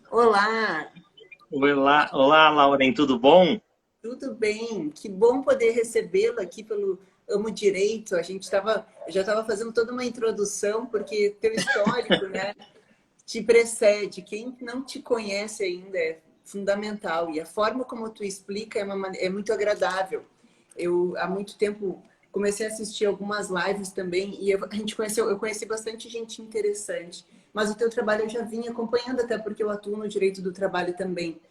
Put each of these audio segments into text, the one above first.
Olá, Olá, olá, Lauren, tudo bom? tudo bem? Que bom poder recebê-lo aqui pelo Amo Direito. Eu já estava fazendo toda uma introdução, porque teu histórico, né, te precede. Quem não te conhece ainda é fundamental. E a forma como tu explica é muito agradável. Eu, há muito tempo, comecei a assistir algumas lives também e eu conheci bastante gente interessante. Mas o teu trabalho eu já vinha acompanhando, até porque eu atuo no direito do trabalho também.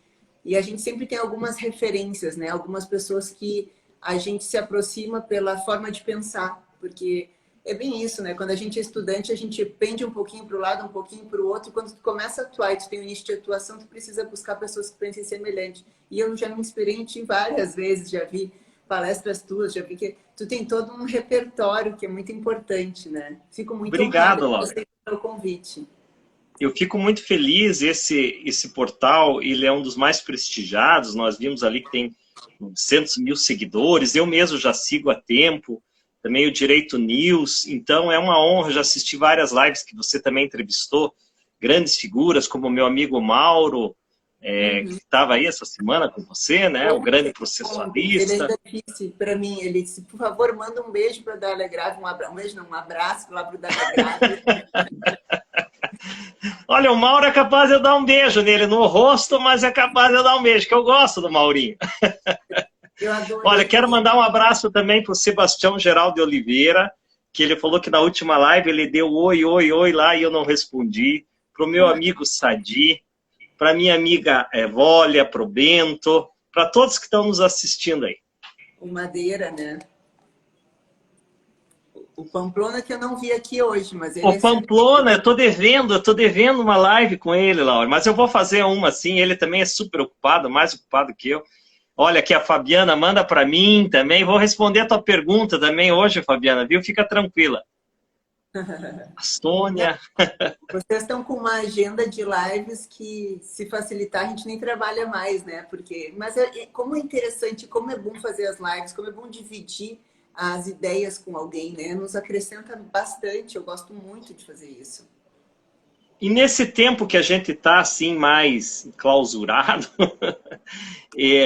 E a gente sempre tem algumas referências, né? Algumas pessoas que a gente se aproxima pela forma de pensar, porque é bem isso, né? Quando a gente é estudante, a gente pende um pouquinho para o lado, um pouquinho para o outro, e quando tu começa a atuar e tu tem um início de atuação, tu precisa buscar pessoas que pensem semelhante. E eu já me inspirei em ti várias vezes, já vi palestras tuas, já vi que tu tem todo um repertório que é muito importante, né? Fico muito honrada Obrigado, de Lauren. você pelo convite. Eu fico muito feliz, esse portal, ele é um dos mais prestigiados, nós vimos ali que tem 900 mil seguidores, eu mesmo já sigo há tempo, também o Direito News, então é uma honra, já assisti várias lives que você também entrevistou, grandes figuras como o meu amigo Mauro, que Uhum. estava aí essa semana com você, né, o grande Ontem, ele processualista. ainda disse para mim, ele disse, por favor, manda um beijo para a Dália Grave, um beijo não, um abraço lá para o Dália Grave. Olha, o Mauro é capaz de eu dar um beijo nele no rosto, mas é capaz de eu dar um beijo, que eu gosto do Maurinho. Eu Olha, adorei. quero mandar um abraço também para o Sebastião Geraldo de Oliveira, que ele falou que na última live ele deu oi, oi, oi lá e eu não respondi. Para o meu amigo Sadi, para minha amiga Evólia, para o Bento, para todos que estão nos assistindo aí. O Madeira, né? O Pamplona que eu não vi aqui hoje, mas ele O é sempre... Pamplona, eu tô devendo uma live com ele, Laura, mas eu vou fazer uma assim, ele também é super ocupado, mais ocupado que eu. Olha, aqui a Fabiana manda para mim também. Vou responder a tua pergunta também hoje, Fabiana, viu? Fica tranquila. A Não, Sônia. vocês estão com uma agenda de lives que, se facilitar, a gente nem trabalha mais, né? Porque, mas como é interessante, como é bom fazer as lives, como é bom dividir as ideias com alguém, né? Nos acrescenta bastante. Eu gosto muito de fazer isso. E nesse tempo que a gente está assim mais clausurado,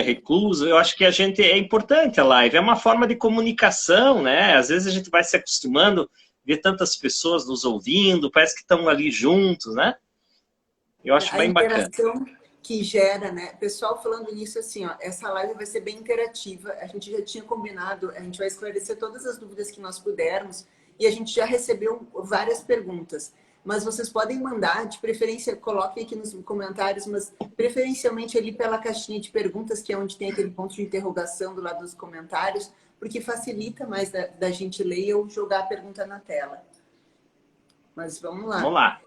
recluso, eu acho que a gente é importante a live. É uma forma de comunicação, né? Às vezes a gente vai se acostumando a ver tantas pessoas nos ouvindo, parece que estão ali juntos, né? Eu acho A bem bacana. interação que gera, né? Pessoal falando nisso assim, ó, essa live vai ser bem interativa. A gente já tinha combinado, a gente vai esclarecer todas as dúvidas que nós pudermos e a gente já recebeu várias perguntas. Mas vocês podem mandar, de preferência, coloquem aqui nos comentários, mas preferencialmente ali pela caixinha de perguntas, que é onde tem aquele ponto de interrogação do lado dos comentários, porque facilita mais da gente ler e eu jogar a pergunta na tela. Mas vamos Vamos lá. lá.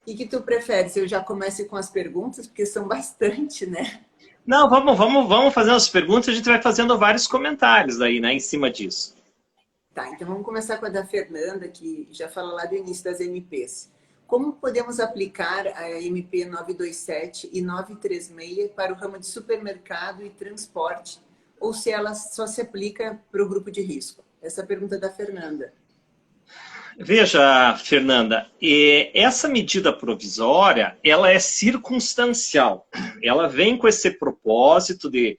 O que tu prefere? Se eu já comece com as perguntas, porque são bastante, né? Não, vamos fazer as perguntas, a gente vai fazendo vários comentários aí, né, em cima disso. Tá, então vamos começar com a da Fernanda, que já fala lá do início das MPs. Como podemos aplicar a MP 927 e 936 para o ramo de supermercado e transporte? Ou se ela só se aplica para o grupo de risco? Essa é a pergunta da Fernanda. Veja, Fernanda, essa medida provisória, ela é circunstancial. Ela vem com esse propósito de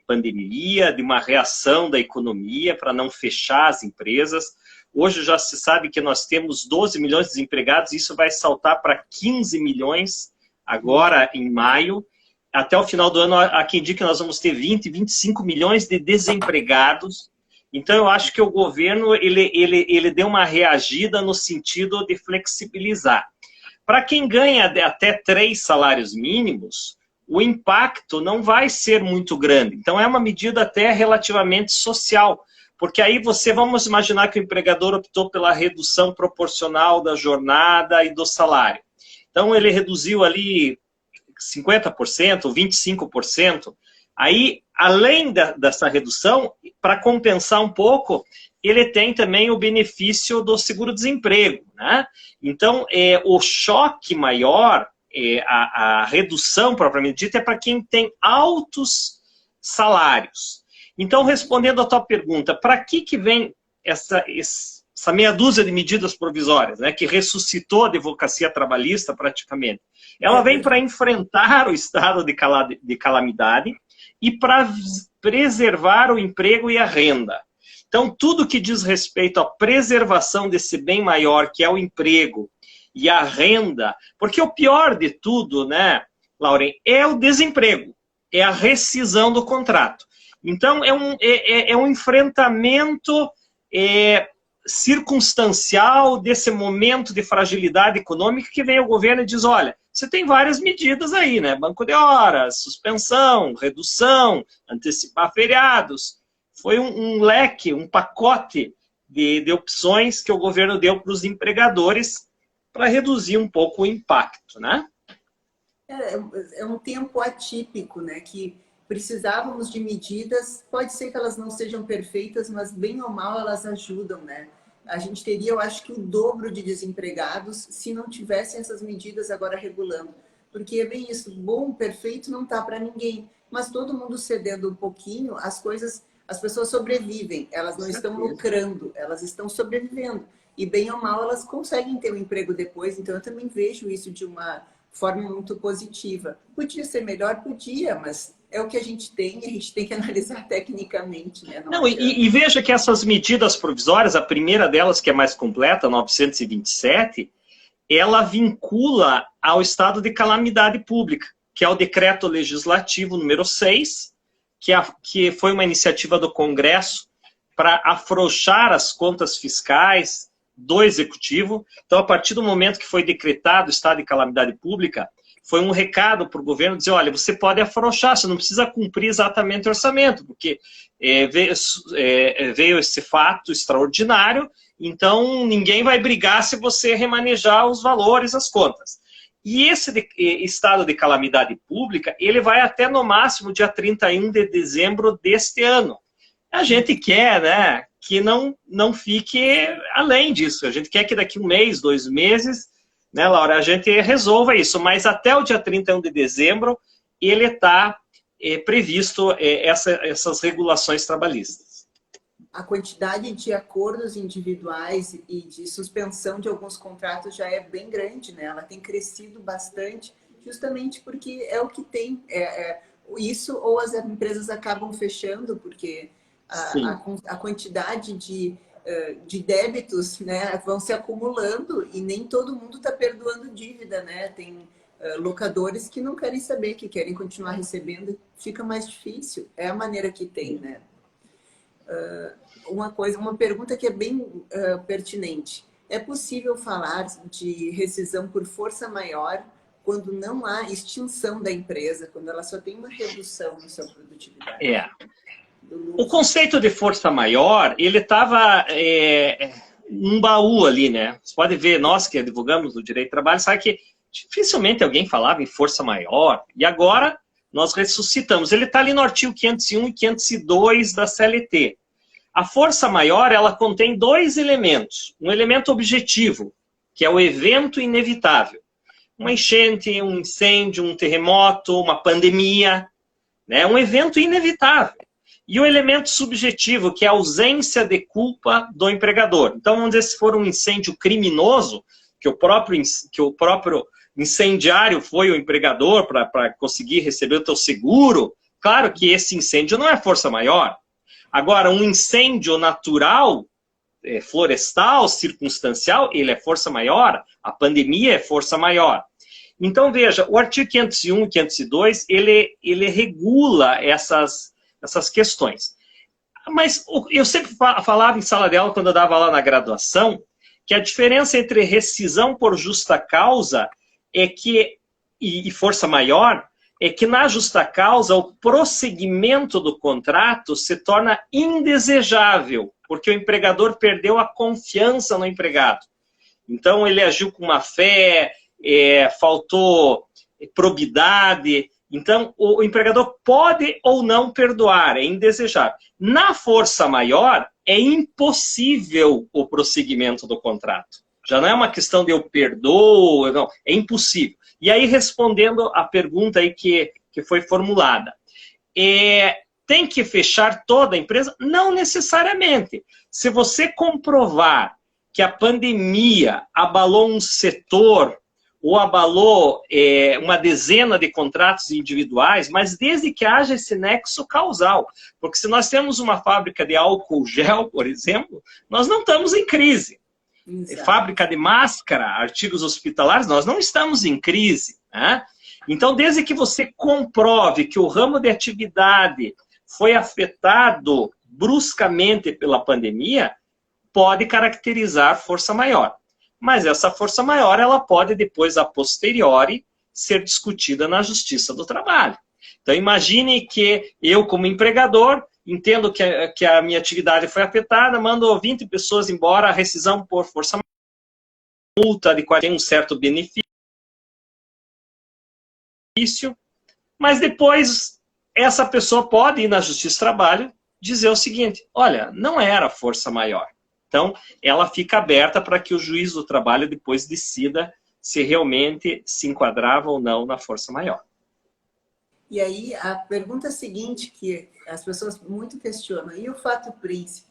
pandemia, de uma reação da economia para não fechar as empresas. Hoje já se sabe que nós temos 12 milhões de desempregados, isso vai saltar para 15 milhões agora em maio. Até o final do ano, há quem diga que nós vamos ter 20, 25 milhões de desempregados. Então, eu acho que o governo ele deu uma reagida no sentido de flexibilizar. Para quem ganha até 3 salários mínimos, o impacto não vai ser muito grande. Então, é uma medida até relativamente social, porque aí vamos imaginar que o empregador optou pela redução proporcional da jornada e do salário. Então, ele reduziu ali 50%, 25%. Aí, além dessa redução, para compensar um pouco, ele tem também o benefício do seguro-desemprego, né? Então, o choque maior, a redução propriamente dita, é para quem tem altos salários. Então, respondendo à tua pergunta, para que vem essa meia dúzia de medidas provisórias, né, que ressuscitou a advocacia trabalhista praticamente, ela vem para enfrentar o estado de calamidade e para preservar o emprego e a renda. Então, tudo que diz respeito à preservação desse bem maior, que é o emprego e a renda, porque o pior de tudo, né, Lauren, é o desemprego, é a rescisão do contrato. Então, é um enfrentamento circunstancial desse momento de fragilidade econômica que vem o governo e diz, olha, você tem várias medidas aí, né? Banco de horas, suspensão, redução, antecipar feriados. Foi um leque, um pacote de opções que o governo deu para os empregadores para reduzir um pouco o impacto, né? É um tempo atípico, né? Que precisávamos de medidas, pode ser que elas não sejam perfeitas, mas bem ou mal elas ajudam, né? A gente teria, eu acho que o dobro de desempregados se não tivessem essas medidas agora regulando. Porque é bem isso, bom, perfeito não tá para ninguém, mas todo mundo cedendo um pouquinho, as pessoas sobrevivem, elas não estão lucrando, elas estão sobrevivendo. E bem ou mal elas conseguem ter um emprego depois, então eu também vejo isso de uma forma muito positiva. Podia ser melhor? Podia, mas é o que a gente tem e a gente tem que analisar tecnicamente, né? Não, e veja que essas medidas provisórias, a primeira delas, que é mais completa, 927, ela vincula ao estado de calamidade pública, que é o decreto legislativo número 6, que foi uma iniciativa do Congresso para afrouxar as contas fiscais do Executivo. Então, a partir do momento que foi decretado o estado de calamidade pública, foi um recado para o governo dizer, olha, você pode afrouxar, você não precisa cumprir exatamente o orçamento, porque veio esse fato extraordinário, então ninguém vai brigar se você remanejar os valores, as contas. E esse estado de calamidade pública, ele vai até no máximo dia 31 de dezembro deste ano. A gente quer, né, que não fique além disso. A gente quer que daqui um mês, 2 meses, né, Laura, a gente resolva isso. Mas até o dia 31 de dezembro, ele está previsto essas regulações trabalhistas. A quantidade de acordos individuais e de suspensão de alguns contratos já é bem grande, né? Ela tem crescido bastante, justamente porque é o que tem. Isso ou as empresas acabam fechando, porque a quantidade de débitos, né, vão se acumulando e nem todo mundo está perdoando dívida, né? Tem locadores que não querem saber, que querem continuar recebendo, fica mais difícil. É a maneira que tem, né? Uma pergunta que é bem pertinente. É possível falar de rescisão por força maior quando não há extinção da empresa, quando ela só tem uma redução na sua produtividade? O conceito de força maior, ele estava num baú ali, né? Você pode ver, nós que advogamos no direito do trabalho, sabe que dificilmente alguém falava em força maior. E agora nós ressuscitamos. Ele está ali no artigo 501 e 502 da CLT. A força maior, ela contém 2 elementos. Um elemento objetivo, que é o evento inevitável. Uma enchente, um incêndio, um terremoto, uma pandemia, né? Um evento inevitável. E o elemento subjetivo, que é a ausência de culpa do empregador. Então, vamos dizer, se for um incêndio criminoso, que o próprio incendiário foi o empregador para conseguir receber o teu seguro, claro que esse incêndio não é força maior. Agora, um incêndio natural, florestal, circunstancial, ele é força maior, a pandemia é força maior. Então, veja, o artigo 501 e 502, ele regula essas questões. Mas eu sempre falava em sala de aula, quando eu dava aula na graduação, que a diferença entre rescisão por justa causa e força maior é que na justa causa o prosseguimento do contrato se torna indesejável, porque o empregador perdeu a confiança no empregado. Então ele agiu com má fé, faltou probidade. Então o empregador pode ou não perdoar, é indesejável. Na força maior é impossível o prosseguimento do contrato. Já não é uma questão de eu perdoo, não, é impossível. E aí, respondendo a pergunta aí que foi formulada, tem que fechar toda a empresa? Não necessariamente. Se você comprovar que a pandemia abalou um setor ou abalou uma dezena de contratos individuais, mas desde que haja esse nexo causal. Porque se nós temos uma fábrica de álcool gel, por exemplo, nós não estamos em crise. Exato. Fábrica de máscara, artigos hospitalares, nós não estamos em crise, né? Então, desde que você comprove que o ramo de atividade foi afetado bruscamente pela pandemia, pode caracterizar força maior. Mas essa força maior, ela pode depois, a posteriori, ser discutida na Justiça do Trabalho. Então, imagine que eu, como empregador, entendo que a minha atividade foi afetada, mando 20 pessoas embora, a rescisão por força maior, multa de 40, um certo benefício, mas depois essa pessoa pode ir na Justiça do Trabalho dizer o seguinte, olha, não era força maior. Então, ela fica aberta para que o juiz do trabalho depois decida se realmente se enquadrava ou não na força maior. E aí, a pergunta seguinte, que as pessoas muito questionam, e o fato príncipe?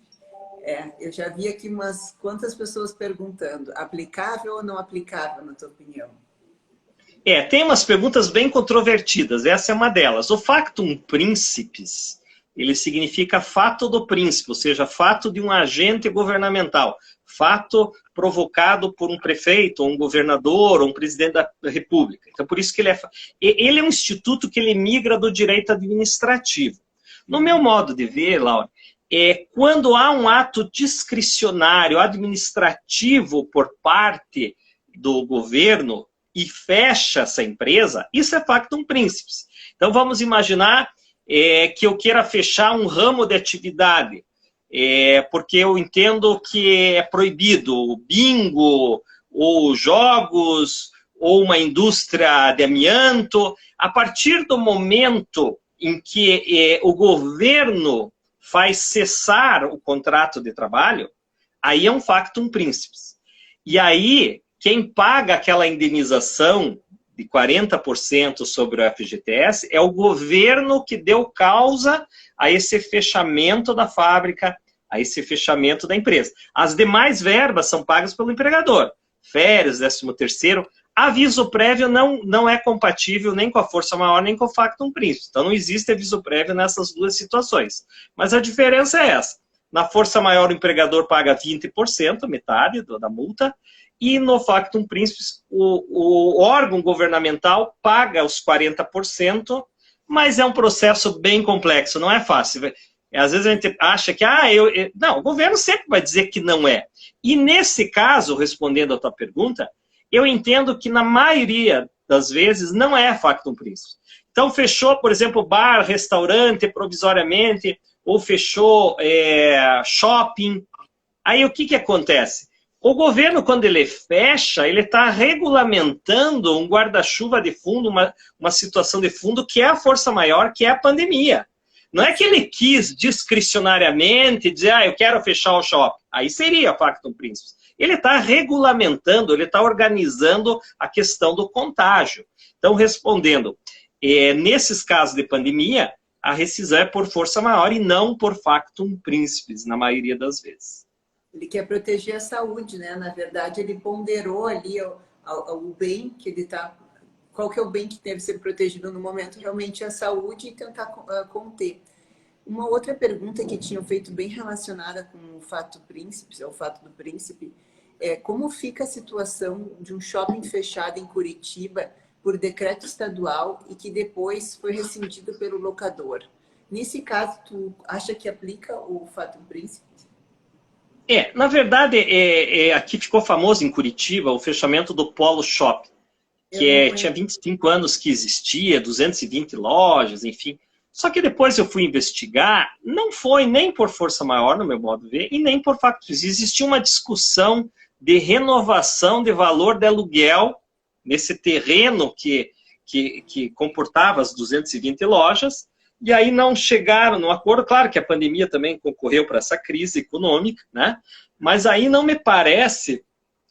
Eu já vi aqui umas quantas pessoas perguntando, aplicável ou não aplicável, na tua opinião? Tem umas perguntas bem controvertidas, essa é uma delas. O factum principis, ele significa fato do príncipe, ou seja, fato de um agente governamental, fato provocado por um prefeito, ou um governador, ou um presidente da República. Então, por isso que ele é um instituto que ele migra do direito administrativo. No meu modo de ver, Laura, quando há um ato discricionário administrativo por parte do governo e fecha essa empresa, isso é factum principis. Então, vamos imaginar que eu queira fechar um ramo de atividade, porque eu entendo que é proibido bingo, ou jogos, ou uma indústria de amianto. A partir do momento em que o governo faz cessar o contrato de trabalho, aí é um factum principis. E aí, quem paga aquela indenização de 40% sobre o FGTS é o governo que deu causa a esse fechamento da fábrica, a esse fechamento da empresa. As demais verbas são pagas pelo empregador. Férias, 13º. Aviso prévio não é compatível nem com a força maior, nem com o factum principis. Então, não existe aviso prévio nessas duas situações. Mas a diferença é essa. Na força maior, o empregador paga 20%, metade da multa, e no factum principis, o órgão governamental paga os 40%, mas é um processo bem complexo, não é fácil. Às vezes a gente acha que, não, o governo sempre vai dizer que não é. E nesse caso, respondendo a tua pergunta, eu entendo que na maioria das vezes não é factum principis. Então fechou, por exemplo, bar, restaurante provisoriamente, ou fechou shopping. Aí o que acontece? O governo, quando ele fecha, ele está regulamentando um guarda-chuva de fundo, uma situação de fundo que é a força maior, que é a pandemia. Não é que ele quis discricionariamente dizer, eu quero fechar o shopping. Aí seria factum principis. Ele está regulamentando, ele está organizando a questão do contágio. Então, respondendo, nesses casos de pandemia, a rescisão é por força maior e não por factum principis, na maioria das vezes. Ele quer proteger a saúde, né? Na verdade, ele ponderou ali o bem que ele está... Qual que é o bem que deve ser protegido no momento? Realmente a saúde e tentar conter. Uma outra pergunta que tinham feito bem relacionada com o fato príncipe, o fato do príncipe, é como fica a situação de um shopping fechado em Curitiba por decreto estadual e que depois foi rescindido pelo locador. Nesse caso, tu acha que aplica o fato príncipe? Na verdade, aqui ficou famoso em Curitiba o fechamento do Polo Shopping, que tinha 25 anos que existia, 220 lojas, enfim. Só que depois eu fui investigar, não foi nem por força maior, no meu modo de ver, e nem por facto. Existia uma discussão de renovação de valor de aluguel nesse terreno que comportava as 220 lojas, e aí não chegaram no acordo. Claro que a pandemia também concorreu para essa crise econômica, né? Mas aí não me parece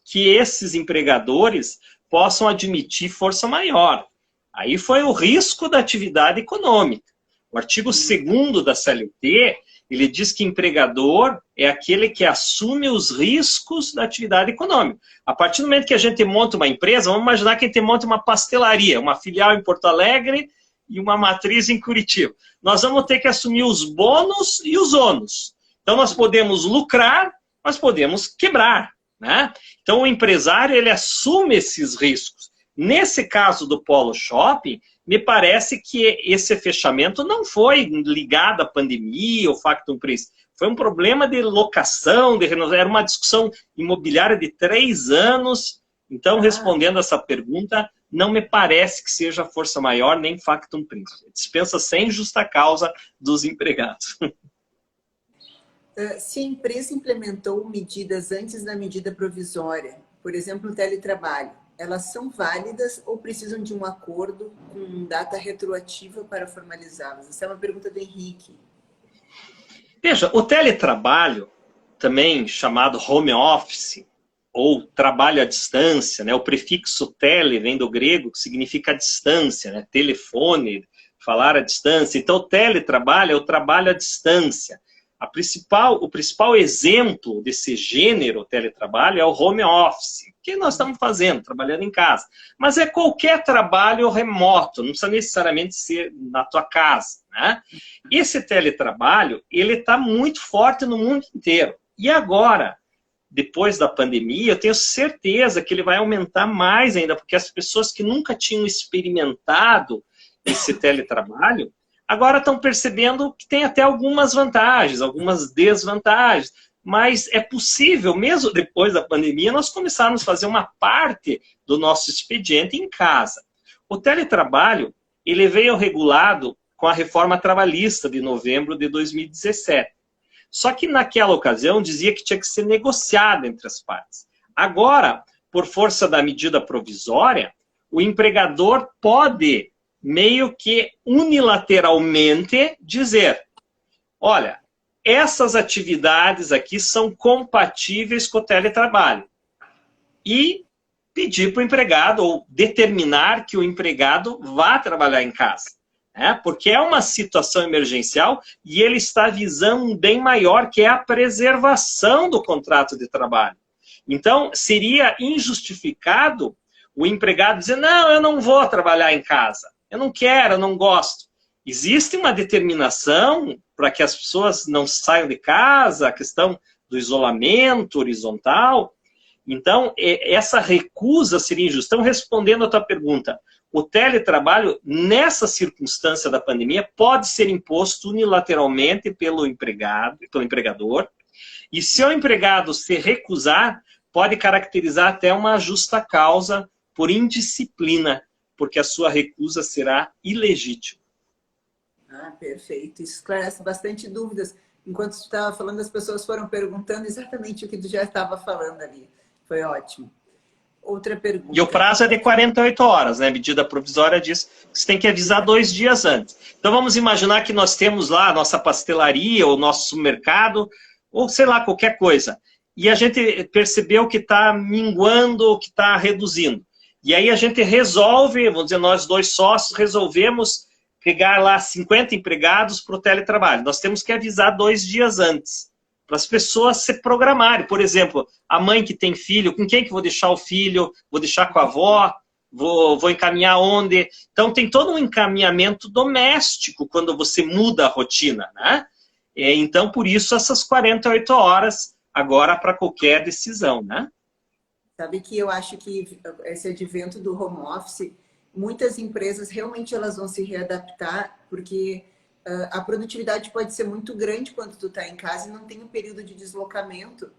que esses empregadores possam admitir força maior. Aí foi o risco da atividade econômica. O artigo 2º da CLT, ele diz que empregador é aquele que assume os riscos da atividade econômica. A partir do momento que a gente monta uma empresa, vamos imaginar que a gente monta uma pastelaria, uma filial em Porto Alegre e uma matriz em Curitiba. Nós vamos ter que assumir os bônus e os ônus. Então, nós podemos lucrar, mas podemos quebrar, né? Então, o empresário, ele assume esses riscos. Nesse caso do Polo Shopping, me parece que esse fechamento não foi ligado à pandemia ou factum prince. Foi um problema de locação, de renovação. Era uma discussão imobiliária de 3 anos. Então, respondendo essa pergunta, não me parece que seja força maior nem factum prince. Dispensa sem justa causa dos empregados. Se a empresa implementou medidas antes da medida provisória, por exemplo, o teletrabalho, elas são válidas ou precisam de um acordo com data retroativa para formalizá-las? Essa é uma pergunta do Henrique. Veja, o teletrabalho, também chamado home office, ou trabalho à distância, né? O prefixo tele vem do grego, que significa distância, né? Telefone, falar à distância. Então, o teletrabalho é o trabalho à distância. O principal exemplo desse gênero teletrabalho é o home office, que nós estamos fazendo, trabalhando em casa. Mas é qualquer trabalho remoto, não precisa necessariamente ser na tua casa, né? Esse teletrabalho, ele está muito forte no mundo inteiro. E agora, depois da pandemia, eu tenho certeza que ele vai aumentar mais ainda, porque as pessoas que nunca tinham experimentado esse teletrabalho, agora estão percebendo que tem até algumas vantagens, algumas desvantagens. Mas é possível, mesmo depois da pandemia, nós começarmos a fazer uma parte do nosso expediente em casa. O teletrabalho, ele veio regulado com a reforma trabalhista de novembro de 2017. Só que naquela ocasião dizia que tinha que ser negociado entre as partes. Agora, por força da medida provisória, o empregador pode meio que unilateralmente dizer, olha, essas atividades aqui são compatíveis com o teletrabalho. E pedir para o empregado, ou determinar que o empregado vá trabalhar em casa. Né? Porque é uma situação emergencial e ele está visando um bem maior, que é a preservação do contrato de trabalho. Então, seria injustificado o empregado dizer, não, eu não vou trabalhar em casa. Eu não quero, eu não gosto. Existe uma determinação para que as pessoas não saiam de casa, a questão do isolamento horizontal. Então, essa recusa seria injusta. Então, respondendo a tua pergunta, o teletrabalho, nessa circunstância da pandemia, pode ser imposto unilateralmente pelo empregado, pelo empregador. E se o empregado se recusar, pode caracterizar até uma justa causa por indisciplina, porque a sua recusa será ilegítima. Ah, perfeito. Isso esclarece bastante dúvidas. Enquanto você estava falando, as pessoas foram perguntando exatamente o que tu já estava falando ali. Foi ótimo. Outra pergunta. E o prazo é de 48 horas, né? A medida provisória diz que você tem que avisar 2 dias antes. Então vamos imaginar que nós temos lá a nossa pastelaria, ou nosso supermercado, ou sei lá, qualquer coisa. E a gente percebeu que está minguando, que está reduzindo. E aí a gente resolve, vamos dizer, nós 2 sócios resolvemos pegar lá 50 empregados para o teletrabalho. Nós temos que avisar 2 dias antes, para as pessoas se programarem. Por exemplo, a mãe que tem filho, com quem que vou deixar o filho? Vou deixar com a avó? Vou encaminhar onde? Então tem todo um encaminhamento doméstico quando você muda a rotina, né? Então, por isso, essas 48 horas agora para qualquer decisão, né? Sabe que eu acho que esse advento do home office, muitas empresas realmente elas vão se readaptar, porque a produtividade pode ser muito grande quando tu está em casa e não tem um período de deslocamento.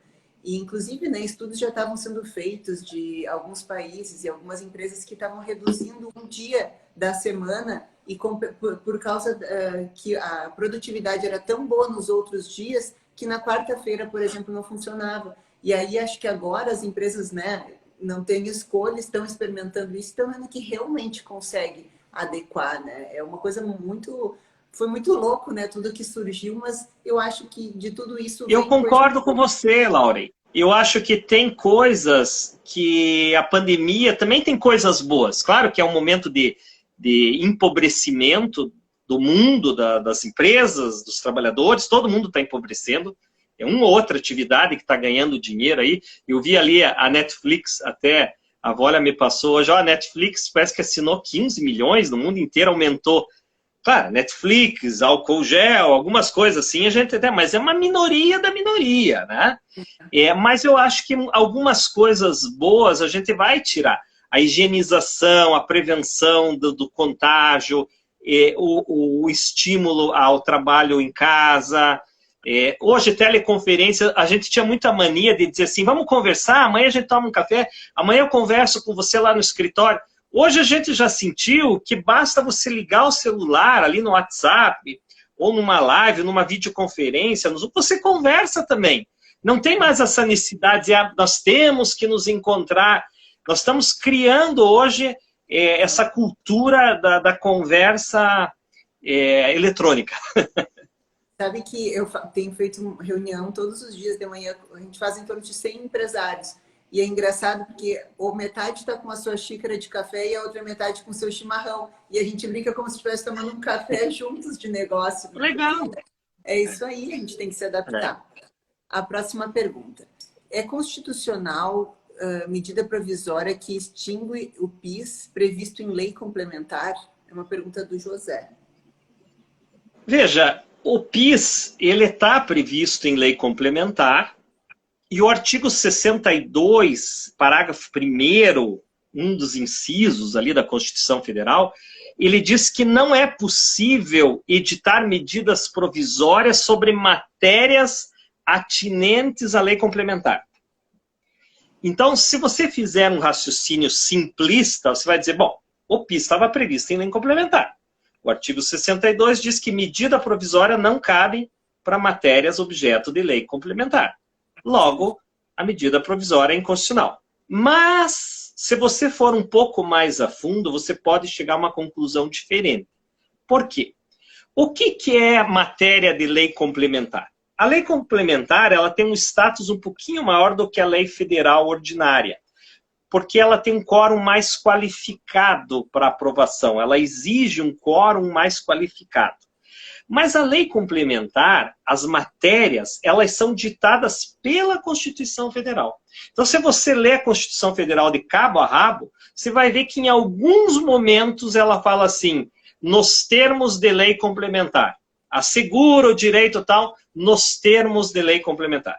E, inclusive, né, estudos já estavam sendo feitos de alguns países e algumas empresas que estavam reduzindo um dia da semana e por causa que a produtividade era tão boa nos outros dias que na quarta-feira, por exemplo, não funcionava. E aí acho que agora as empresas, né, não têm escolha, estão experimentando isso, estão vendo que realmente consegue adequar, né? É uma coisa muito... Foi muito louco, né? Tudo que surgiu, mas eu acho que de tudo isso... Eu concordo com você, Laure. Eu acho que tem coisas que a pandemia também tem coisas boas. Claro que é um momento de empobrecimento do mundo, das empresas, dos trabalhadores, todo mundo está empobrecendo. É uma ou outra atividade que está ganhando dinheiro aí. Eu vi ali a Netflix, até a Vólia me passou hoje, ó, a Netflix parece que assinou 15 milhões no mundo inteiro, aumentou. Claro, Netflix, álcool gel, algumas coisas assim, a gente até, mas é uma minoria da minoria, né? Mas eu acho que algumas coisas boas a gente vai tirar. A higienização, a prevenção do contágio, o estímulo ao trabalho em casa. Hoje, teleconferência, a gente tinha muita mania de dizer assim, vamos conversar, amanhã a gente toma um café, amanhã eu converso com você lá no escritório. Hoje a gente já sentiu que basta você ligar o celular ali no WhatsApp, ou numa live, numa videoconferência, você conversa também. Não tem mais essa necessidade de nós temos que nos encontrar. Nós estamos criando hoje essa cultura da conversa eletrônica. Sabe que eu tenho feito uma reunião todos os dias de manhã, a gente faz em torno de 100 empresários. E é engraçado porque metade está com a sua xícara de café e a outra metade com o seu chimarrão. E a gente brinca como se estivesse tomando um café juntos de negócio. Legal. É isso aí, a gente tem que se adaptar. A próxima pergunta. É constitucional medida provisória que extingue o PIS previsto em lei complementar? É uma pergunta do José. Veja, o PIS ele está previsto em lei complementar. E o artigo 62, parágrafo 1º, um dos incisos ali da Constituição Federal, ele diz que não é possível editar medidas provisórias sobre matérias atinentes à lei complementar. Então, se você fizer um raciocínio simplista, você vai dizer, bom, o PIS estava previsto em lei complementar. O artigo 62 diz que medida provisória não cabe para matérias objeto de lei complementar. Logo, a medida provisória é inconstitucional. Mas, se você for um pouco mais a fundo, você pode chegar a uma conclusão diferente. Por quê? O que é matéria de lei complementar? A lei complementar ela tem um status um pouquinho maior do que a lei federal ordinária, porque ela tem um quórum mais qualificado para aprovação. Ela exige um quórum mais qualificado. Mas a lei complementar, as matérias, elas são ditadas pela Constituição Federal. Então, se você lê a Constituição Federal de cabo a rabo, você vai ver que em alguns momentos ela fala assim, nos termos de lei complementar. Assegura o direito tal, nos termos de lei complementar.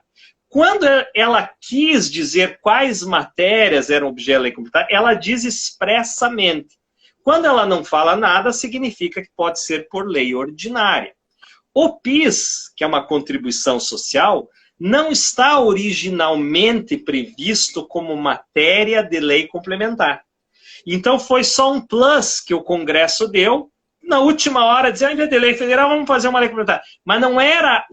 Quando ela quis dizer quais matérias eram objeto de lei complementar, ela diz expressamente. Quando ela não fala nada, significa que pode ser por lei ordinária. O PIS, que é uma contribuição social, não está originalmente previsto como matéria de lei complementar. Então foi só um plus que o Congresso deu, na última hora, dizer, ao invés de lei federal, vamos fazer uma lei complementar. Mas não era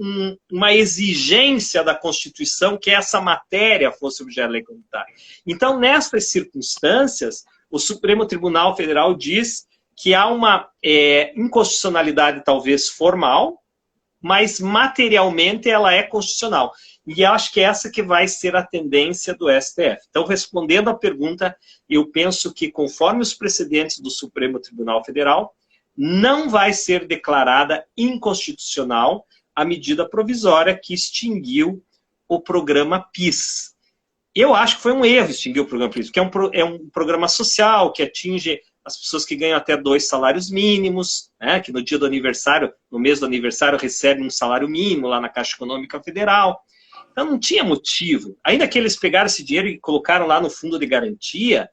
uma exigência da Constituição que essa matéria fosse objeto de lei complementar. Então, nessas circunstâncias, o Supremo Tribunal Federal diz que há uma inconstitucionalidade talvez formal, mas materialmente ela é constitucional. E eu acho que essa que vai ser a tendência do STF. Então, respondendo à pergunta, eu penso que conforme os precedentes do Supremo Tribunal Federal, não vai ser declarada inconstitucional a medida provisória que extinguiu o programa PIS. Eu acho que foi um erro extinguir o programa PIS, porque é um programa social que atinge as pessoas que ganham até 2 salários mínimos, né, que no dia do aniversário, no mês do aniversário, recebem um salário mínimo lá na Caixa Econômica Federal. Então não tinha motivo. Ainda que eles pegaram esse dinheiro e colocaram lá no fundo de garantia,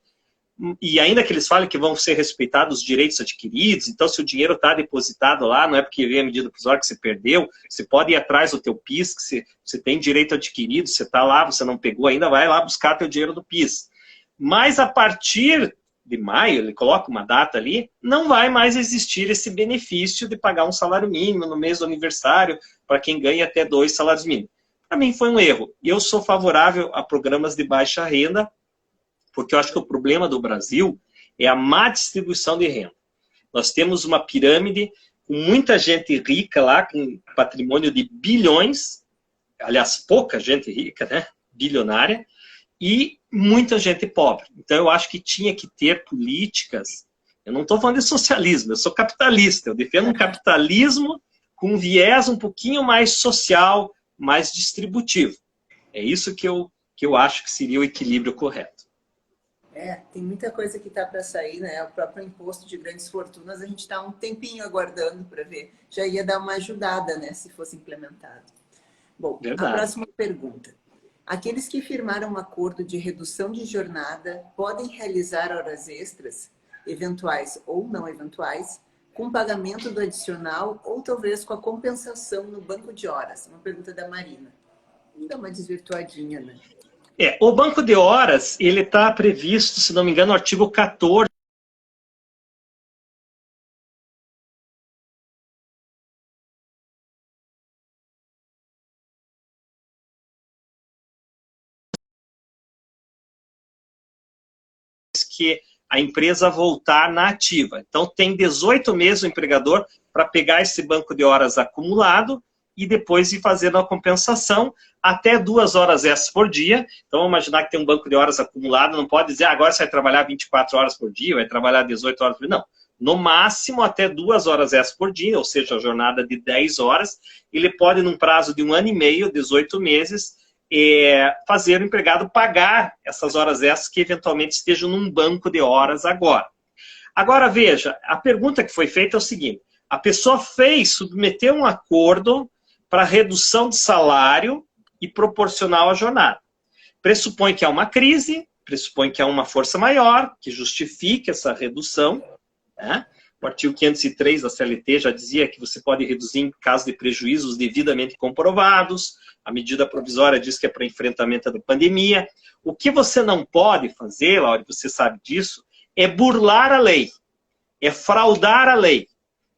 e ainda que eles falem que vão ser respeitados os direitos adquiridos, então se o dinheiro está depositado lá, não é porque veio a medida provisória que você perdeu, você pode ir atrás do teu PIS, que você tem direito adquirido, você está lá, você não pegou ainda, vai lá buscar teu dinheiro do PIS. Mas a partir de maio, ele coloca uma data ali, não vai mais existir esse benefício de pagar um salário mínimo no mês do aniversário para quem ganha até 2 salários mínimos. Para mim foi um erro. Eu sou favorável a programas de baixa renda, porque eu acho que o problema do Brasil é a má distribuição de renda. Nós temos uma pirâmide com muita gente rica lá, com patrimônio de bilhões, aliás, pouca gente rica, né? Bilionária, e muita gente pobre. Então, eu acho que tinha que ter políticas Eu não estou falando de socialismo, eu sou capitalista. Eu defendo um capitalismo com um viés um pouquinho mais social, mais distributivo. É isso que eu acho que seria o equilíbrio correto. Tem muita coisa que está para sair, né? O próprio imposto de grandes fortunas, a gente está um tempinho aguardando para ver. Já ia dar uma ajudada, né? Se fosse implementado. Bom, Verdade. A próxima pergunta. Aqueles que firmaram um acordo de redução de jornada podem realizar horas extras, eventuais ou não eventuais, com pagamento do adicional ou talvez com a compensação no banco de horas? Uma pergunta da Marina. Vamos dar uma desvirtuadinha, né? O banco de horas, ele está previsto, se não me engano, no artigo 14. Que a empresa voltar na ativa. Então, tem 18 meses o empregador para pegar esse banco de horas acumulado e depois ir fazendo a compensação até 2 horas extras por dia. Então, vamos imaginar que tem um banco de horas acumulado, não pode dizer, agora você vai trabalhar 24 horas por dia, vai trabalhar 18 horas por dia. Não. No máximo, até 2 horas extras por dia, ou seja, a jornada de 10 horas, ele pode, num prazo de 1 ano e meio, 18 meses, fazer o empregado pagar essas horas extras que eventualmente estejam num banco de horas agora. Agora, veja, a pergunta que foi feita é o seguinte, a pessoa submeteu um acordo para redução de salário e proporcional à jornada. Pressupõe que há uma crise, pressupõe que há uma força maior que justifique essa redução, né? O artigo 503 da CLT já dizia que você pode reduzir em caso de prejuízos devidamente comprovados. A medida provisória diz que é para enfrentamento da pandemia. O que você não pode fazer, Laura, você sabe disso, é burlar a lei, é fraudar a lei,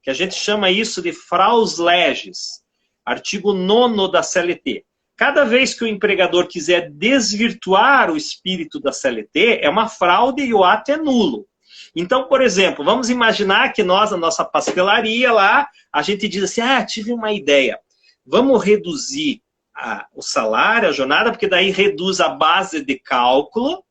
que a gente chama isso de fraus legis, artigo 9º da CLT. Cada vez que o empregador quiser desvirtuar o espírito da CLT, é uma fraude e o ato é nulo. Então, por exemplo, vamos imaginar que nós, na nossa pastelaria lá, a gente diz assim, tive uma ideia, vamos reduzir o salário, a jornada, porque daí reduz a base de cálculo,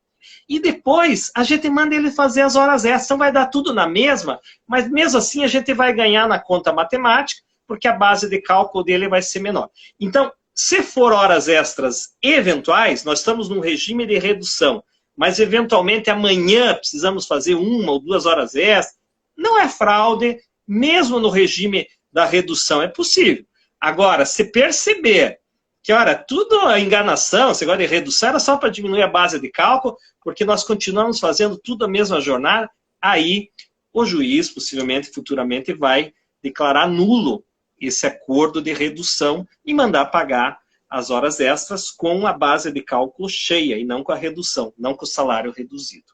e depois a gente manda ele fazer as horas extras, então vai dar tudo na mesma, mas mesmo assim a gente vai ganhar na conta matemática, porque a base de cálculo dele vai ser menor. Então, se for horas extras eventuais, nós estamos num regime de redução, mas eventualmente amanhã precisamos fazer 1 ou 2 horas extras, não é fraude, mesmo no regime da redução é possível. Agora, se perceber que, olha, tudo a enganação, esse negócio de redução era só para diminuir a base de cálculo, porque nós continuamos fazendo tudo a mesma jornada, aí o juiz, possivelmente, futuramente, vai declarar nulo esse acordo de redução e mandar pagar as horas extras com a base de cálculo cheia e não com a redução, não com o salário reduzido.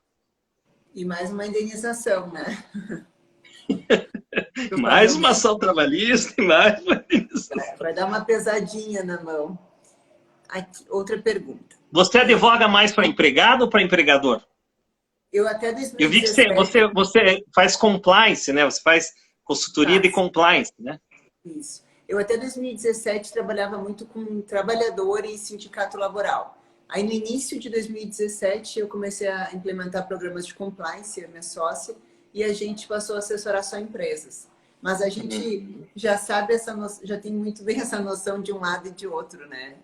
E mais uma indenização, né? Mais uma ação trabalhista e mais uma indenização. Vai dar uma pesadinha na mão. Aqui, outra pergunta. Você advoga mais para empregado ou para empregador? Eu até 2017... Eu vi que você faz compliance, né? Você faz consultoria de compliance, né? Isso. Eu até 2017 trabalhava muito com trabalhador e sindicato laboral. Aí no início de 2017 eu comecei a implementar programas de compliance, a minha sócia, e a gente passou a assessorar só empresas. Mas a gente já sabe já tem muito bem essa noção de um lado e de outro, né?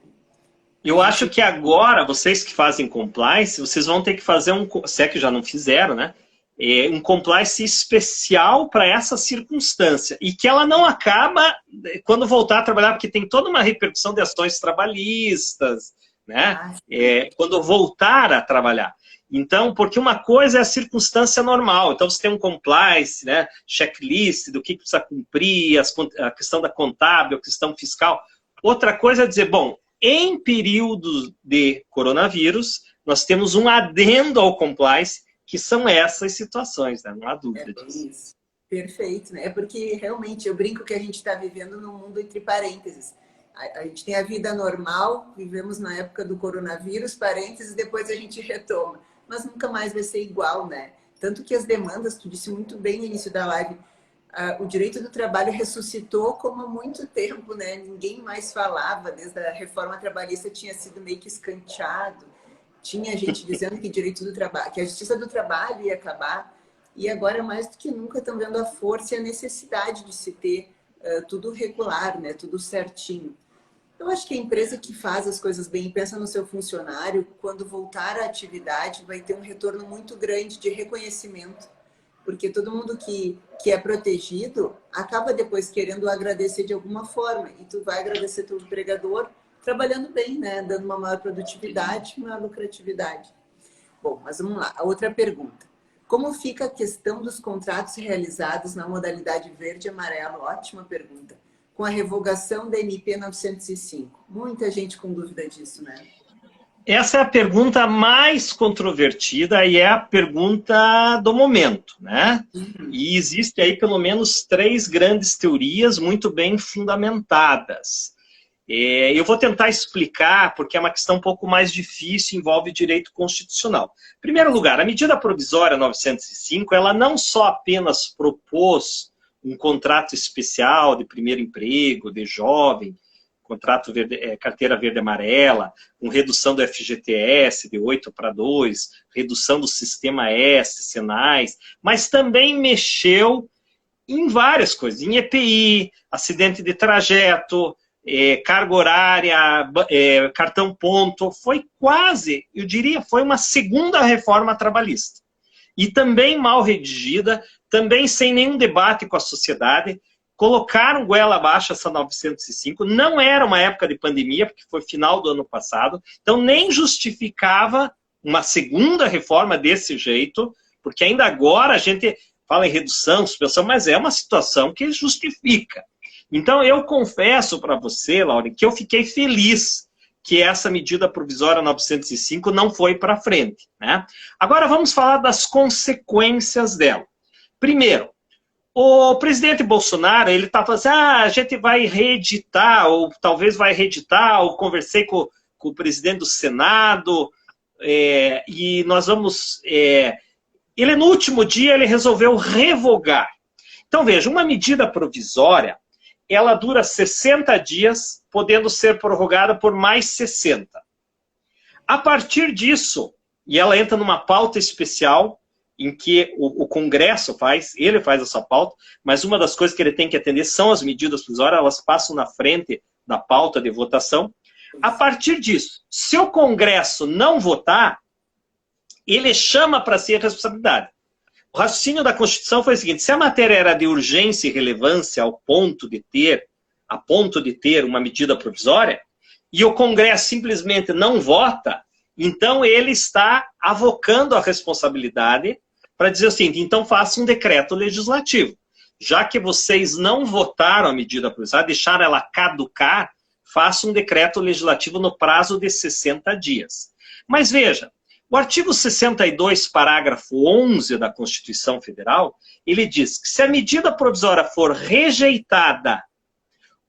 Eu acho que agora, vocês que fazem compliance, vocês vão ter que fazer se é que já não fizeram, né? Um compliance especial para essa circunstância. E que ela não acaba quando voltar a trabalhar, porque tem toda uma repercussão de ações trabalhistas, né? Quando voltar a trabalhar. Então, porque uma coisa é a circunstância normal. Então, você tem um compliance, né? Checklist do que precisa cumprir, a questão da contábil, a questão fiscal. Outra coisa é dizer, bom, em período de coronavírus, nós temos um adendo ao compliance, que são essas situações, né? Não há dúvida disso. Isso. Perfeito, né? É porque realmente eu brinco que a gente está vivendo num mundo entre parênteses. A gente tem a vida normal, vivemos na época do coronavírus, parênteses, depois a gente retoma. Mas nunca mais vai ser igual, né? Tanto que as demandas, tu disse muito bem no início da live, o direito do trabalho ressuscitou como há muito tempo, né? Ninguém mais falava, desde a reforma trabalhista tinha sido meio que escanteado. Tinha gente dizendo que direito do trabalho, que a justiça do trabalho ia acabar. E agora, mais do que nunca, estão vendo a força e a necessidade de se ter tudo regular, né? Tudo certinho. Eu acho que a empresa que faz as coisas bem e pensa no seu funcionário, quando voltar à atividade, vai ter um retorno muito grande de reconhecimento. Porque todo mundo que é protegido acaba depois querendo agradecer de alguma forma. E tu vai agradecer teu empregador trabalhando bem, né? Dando uma maior produtividade, maior lucratividade. Bom, mas vamos lá. A outra pergunta. Como fica a questão dos contratos realizados na modalidade verde e amarelo? Ótima pergunta. Com a revogação da MP 905. Muita gente com dúvida disso, né? Essa é a pergunta mais controvertida e é a pergunta do momento, né? E existe aí pelo menos 3 grandes teorias muito bem fundamentadas. Eu vou tentar explicar, porque é uma questão um pouco mais difícil, envolve direito constitucional. Em primeiro lugar, a medida provisória 905, ela não só apenas propôs um contrato especial de primeiro emprego, de jovem, contrato verde, carteira verde e amarela, com redução do FGTS de 8 para 2, redução do sistema S, Senais, mas também mexeu em várias coisas, em EPI, acidente de trajeto, carga horária, cartão ponto, foi quase, eu diria, foi uma segunda reforma trabalhista. E também mal redigida, também sem nenhum debate com a sociedade, colocaram goela abaixo essa 905, não era uma época de pandemia, porque foi final do ano passado, então nem justificava uma segunda reforma desse jeito, porque ainda agora a gente fala em redução, suspensão, mas é uma situação que justifica. Então eu confesso para você, Laura, que eu fiquei feliz que essa medida provisória 905 não foi para frente, né? Agora vamos falar das consequências dela. Primeiro, o presidente Bolsonaro, ele está falando assim, a gente vai reeditar, ou talvez vai reeditar, ou conversei com o presidente do Senado, e nós vamos... ele, no último dia, ele resolveu revogar. Então, veja, uma medida provisória, ela dura 60 dias, podendo ser prorrogada por mais 60. A partir disso, e ela entra numa pauta especial, em que o Congresso ele faz essa pauta, mas uma das coisas que ele tem que atender são as medidas provisórias, elas passam na frente da pauta de votação. A partir disso, se o Congresso não votar, ele chama para si a responsabilidade. O raciocínio da Constituição foi o seguinte, se a matéria era de urgência e relevância a ponto de ter uma medida provisória, e o Congresso simplesmente não vota, então ele está avocando a responsabilidade para dizer o seguinte, então faça um decreto legislativo. Já que vocês não votaram a medida provisória, deixaram ela caducar, faça um decreto legislativo no prazo de 60 dias. Mas veja, o artigo 62, parágrafo 11 da Constituição Federal, ele diz que se a medida provisória for rejeitada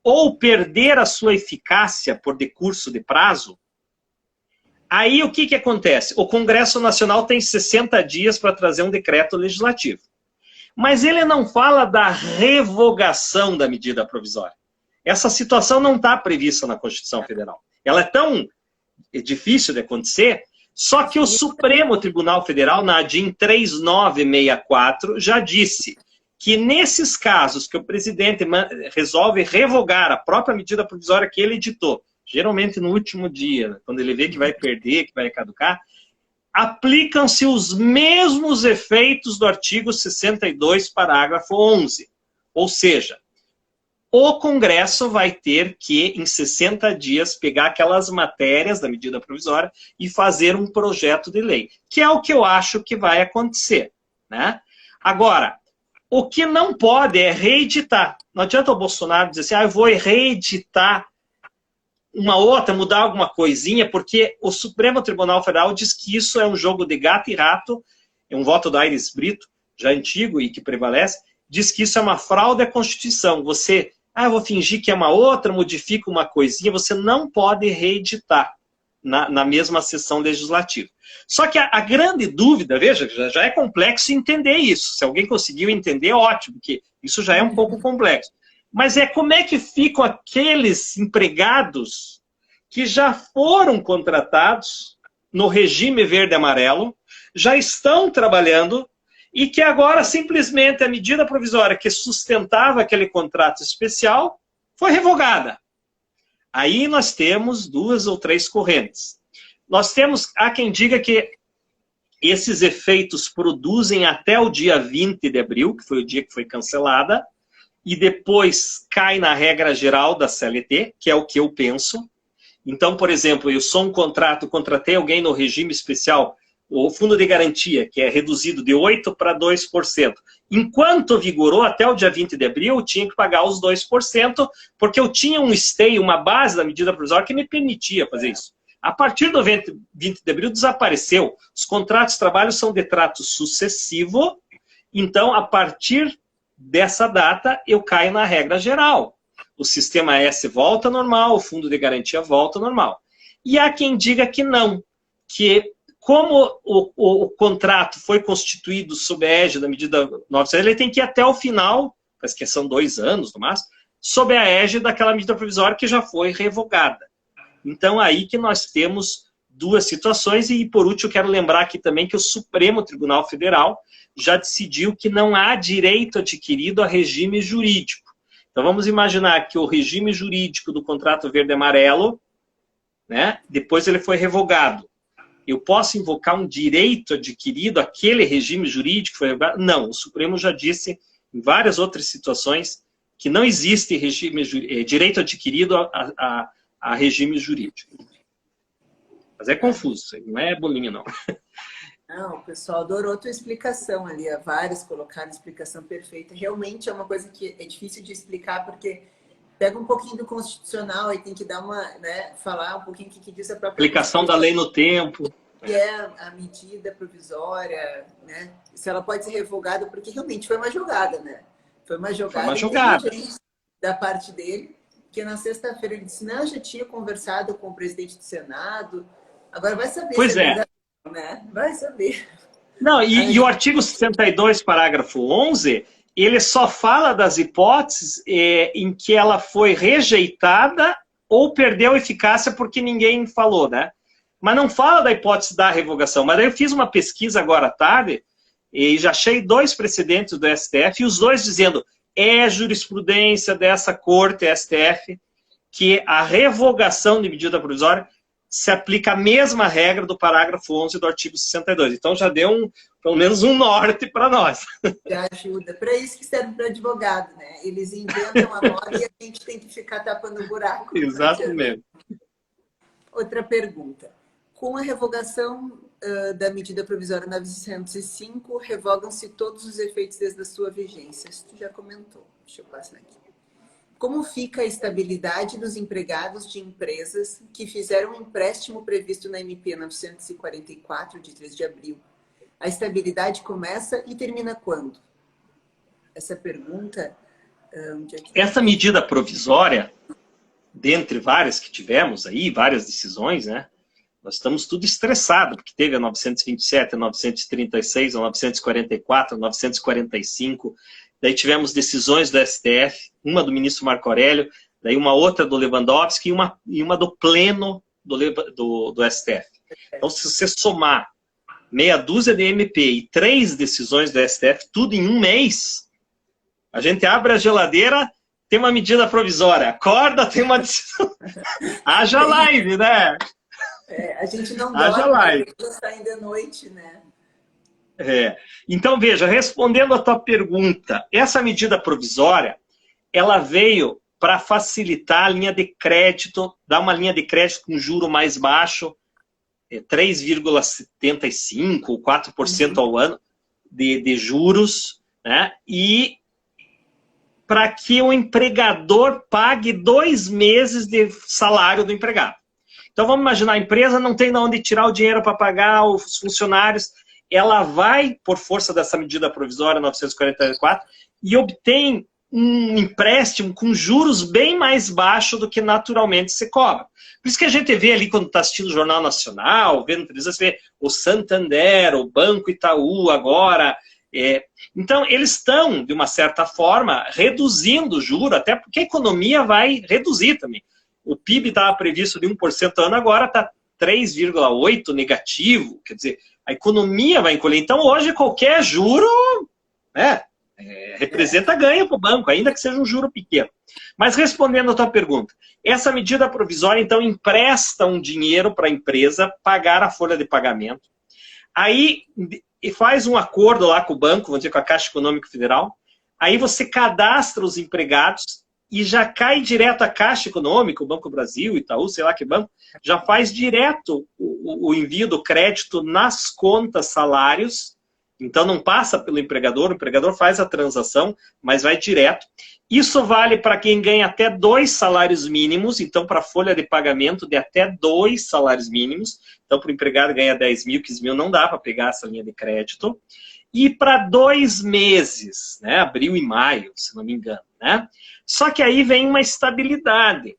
ou perder a sua eficácia por decurso de prazo, aí o que acontece? O Congresso Nacional tem 60 dias para trazer um decreto legislativo. Mas ele não fala da revogação da medida provisória. Essa situação não está prevista na Constituição Federal. Ela é tão difícil de acontecer, só que o Supremo Tribunal Federal, na ADIM 3964, já disse que nesses casos que o presidente resolve revogar a própria medida provisória que ele editou, geralmente no último dia, quando ele vê que vai perder, que vai caducar, aplicam-se os mesmos efeitos do artigo 62, parágrafo 11. Ou seja, o Congresso vai ter que, em 60 dias, pegar aquelas matérias da medida provisória e fazer um projeto de lei, que é o que eu acho que vai acontecer, né? Agora, o que não pode é reeditar. Não adianta o Bolsonaro dizer assim, eu vou reeditar uma outra, mudar alguma coisinha, porque o Supremo Tribunal Federal diz que isso é um jogo de gato e rato, é um voto do Aires Brito, já antigo e que prevalece, diz que isso é uma fraude à Constituição. Você, eu vou fingir que é uma outra, modifica uma coisinha, você não pode reeditar na mesma sessão legislativa. Só que a grande dúvida, veja, já é complexo entender isso. Se alguém conseguiu entender, ótimo, porque isso já é um pouco complexo. Mas como é que ficam aqueles empregados que já foram contratados no regime verde e amarelo, já estão trabalhando e que agora simplesmente a medida provisória que sustentava aquele contrato especial foi revogada. Aí nós temos 2 ou 3 correntes. Nós temos, há quem diga que esses efeitos produzem até o dia 20 de abril, que foi o dia que foi cancelada, e depois cai na regra geral da CLT, que é o que eu penso. Então, por exemplo, eu sou contratei alguém no regime especial, o fundo de garantia, que é reduzido de 8% para 2%. Enquanto vigorou até o dia 20 de abril, eu tinha que pagar os 2%, porque eu tinha um stay, uma base da medida provisória que me permitia fazer isso. A partir do 20 de abril desapareceu. Os contratos de trabalho são de trato sucessivo, então, a partir dessa data, eu caio na regra geral. O sistema S volta normal, o fundo de garantia volta normal. E há quem diga que não, que como o contrato foi constituído sob a égide da medida 900, ele tem que ir até o final, parece que são 2 anos no máximo, sob a égide daquela medida provisória que já foi revogada. Então, aí que nós temos 2 situações, e por último, eu quero lembrar aqui também que o Supremo Tribunal Federal já decidiu que não há direito adquirido a regime jurídico. Então, vamos imaginar que o regime jurídico do contrato verde-amarelo, né, depois ele foi revogado. Eu posso invocar um direito adquirido àquele regime jurídico? Não, o Supremo já disse em várias outras situações que não existe direito adquirido a regime jurídico. Mas é confuso, não é bolinha, não. Não, o pessoal adorou a tua explicação ali, vários colocaram explicação perfeita. Realmente é uma coisa que é difícil de explicar, porque pega um pouquinho do constitucional e tem que dar uma, né, falar um pouquinho o que diz a própria aplicação da lei no tempo. Que é a medida provisória, né? Se ela pode ser revogada, porque realmente foi uma jogada, né? Foi uma jogada da parte dele, que na sexta-feira ele disse, não, eu já tinha conversado com o presidente do Senado, agora vai saber. Pois é. Né? Vai saber. Não, e o artigo 62, parágrafo 11, ele só fala das hipóteses em que ela foi rejeitada ou perdeu eficácia porque ninguém falou, né? Mas não fala da hipótese da revogação. Mas aí eu fiz uma pesquisa agora à tarde e já achei 2 precedentes do STF, e os 2 dizendo, é jurisprudência dessa corte, STF, que a revogação de medida provisória se aplica a mesma regra do parágrafo 11 do artigo 62. Então já deu pelo menos um norte para nós. Já ajuda. Para isso que serve para advogado, né? Eles inventam a moda e a gente tem que ficar tapando o buraco. Exatamente. Outra pergunta. Com a revogação da medida provisória 905, revogam-se todos os efeitos desde a sua vigência. Isso tu já comentou. Deixa eu passar aqui. Como fica a estabilidade dos empregados de empresas que fizeram um empréstimo previsto na MP 944, de 3 de abril? A estabilidade começa e termina quando? Essa pergunta... Essa medida provisória, dentre várias que tivemos aí, várias decisões, né? Nós estamos tudo estressados, porque teve a 927, a 936, a 944, a 945... Daí tivemos decisões do STF, uma do ministro Marco Aurélio, daí uma outra do Lewandowski e uma do pleno do STF. Então, se você somar meia dúzia de MP e 3 decisões do STF, tudo em um mês, a gente abre a geladeira, tem uma medida provisória. Acorda, tem uma decisão. Haja live, né? A gente não haja live. Saindo à noite, né? Então, veja, respondendo a tua pergunta, essa medida provisória, ela veio para facilitar a linha de crédito, dar uma linha de crédito com juro mais baixo, 3,75% ou 4% ao ano de juros, né? E para que o empregador pague 2 meses de salário do empregado. Então, vamos imaginar, a empresa não tem de onde tirar o dinheiro para pagar os funcionários, ela vai, por força dessa medida provisória 944, e obtém um empréstimo com juros bem mais baixos do que naturalmente se cobra. Por isso que a gente vê ali, quando está assistindo o Jornal Nacional, vendo televisão, você vê o Santander, o Banco Itaú agora. Então, eles estão, de uma certa forma, reduzindo o juro, até porque a economia vai reduzir também. O PIB estava previsto de 1% ao ano, agora está 3,8% negativo, quer dizer, A economia vai encolher. Então, hoje, qualquer juro, né, representa ganho para o banco, ainda que seja um juro pequeno. Mas respondendo a tua pergunta, essa medida provisória, então, empresta um dinheiro para a empresa pagar a folha de pagamento. Aí, faz um acordo lá com o banco, vamos dizer, com a Caixa Econômica Federal. Aí você cadastra os empregados e já cai direto à Caixa Econômica, o Banco do Brasil, Itaú, sei lá que banco, já faz direto o envio do crédito nas contas salários. Então não passa pelo empregador, o empregador faz a transação, mas vai direto. Isso vale para quem ganha até 2 salários mínimos, então para folha de pagamento de até 2 salários mínimos. Então para o empregado ganhar 10 mil, 15 mil, não dá para pegar essa linha de crédito. E para 2 meses, né, abril e maio, se não me engano, né? Só que aí vem uma estabilidade.